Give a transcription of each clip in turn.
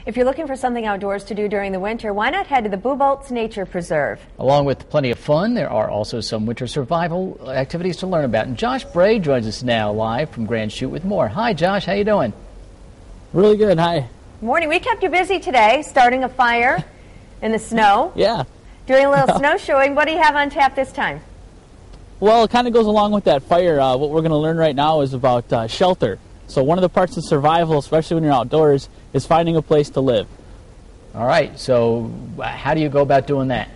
If you're looking for something outdoors to do during the winter, why not head to the Bubolz Nature Preserve? Along with plenty of fun, there are also some winter survival activities to learn about. And Josh Bray joins us now live from Grand Chute with more. Hi, Josh. How you doing? Really good. Hi. Morning. We kept you busy today, starting a fire in the snow. Yeah. Doing a little snowshoeing. What do you have on tap this time? Well, it kind of goes along with that fire. What we're going to learn right now is about shelter. So one of the parts of survival, especially when you're outdoors, is finding a place to live. All right. So how do you go about doing that?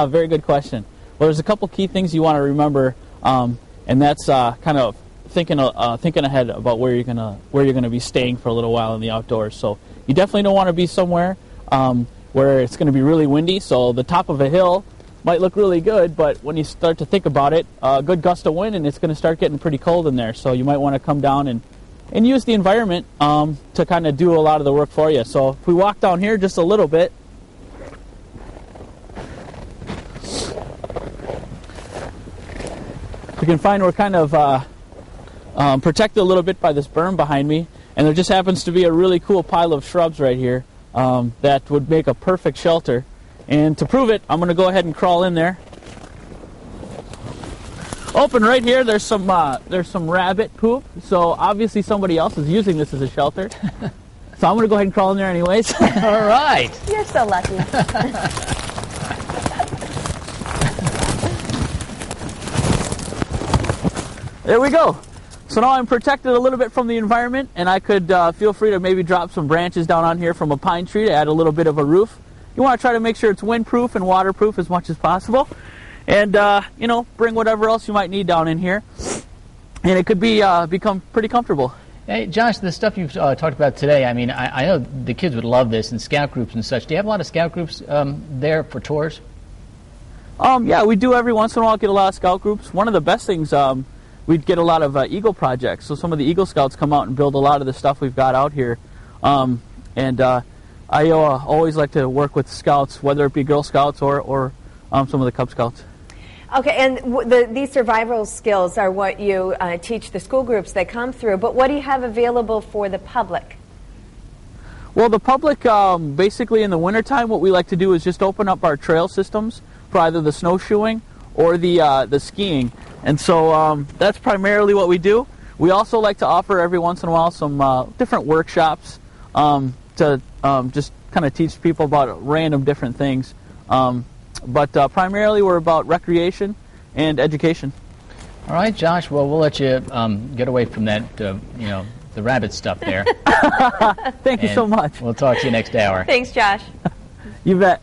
Very good question. Well, there's a couple key things you want to remember, and that's kind of thinking ahead about where you're gonna be staying for a little while in the outdoors. So you definitely don't want to be somewhere where it's going to be really windy. So the top of a hill might look really good, but when you start to think about it, a good gust of wind and it's going to start getting pretty cold in there. So you might want to come down and use the environment to kind of do a lot of the work for you. So if we walk down here just a little bit, we can find we're kind of protected a little bit by this berm behind me, and there just happens to be a really cool pile of shrubs right here that would make a perfect shelter. And to prove it, I'm going to go ahead and crawl in there. Open right here. There's some rabbit poop, so obviously somebody else is using this as a shelter. So I'm going to go ahead and crawl in there anyways. All right. You're so lucky. There we go. So now I'm protected a little bit from the environment, and I could feel free to maybe drop some branches down on here from a pine tree to add a little bit of a roof. You want to try to make sure it's windproof and waterproof as much as possible, and bring whatever else you might need down in here, and it could become pretty comfortable. Hey, Josh, the stuff you've talked about today, I mean, I know the kids would love this, and scout groups and such. Do you have a lot of scout groups there for tours? Yeah, we do every once in a while get a lot of scout groups. One of the best things, we'd get a lot of Eagle projects. So some of the Eagle Scouts come out and build a lot of the stuff we've got out here. I always like to work with Scouts, whether it be Girl Scouts or some of the Cub Scouts. Okay, and these survival skills are what you teach the school groups that come through, but what do you have available for the public? Well, the public, basically in the wintertime, what we like to do is just open up our trail systems for either the snowshoeing or the skiing. And so that's primarily what we do. We also like to offer every once in a while some different workshops to just kind of teach people about random different things. But primarily we're about recreation and education. All right, Josh. Well, we'll let you get away from that, the rabbit stuff there. Thank you so much. We'll talk to you next hour. Thanks, Josh. You bet.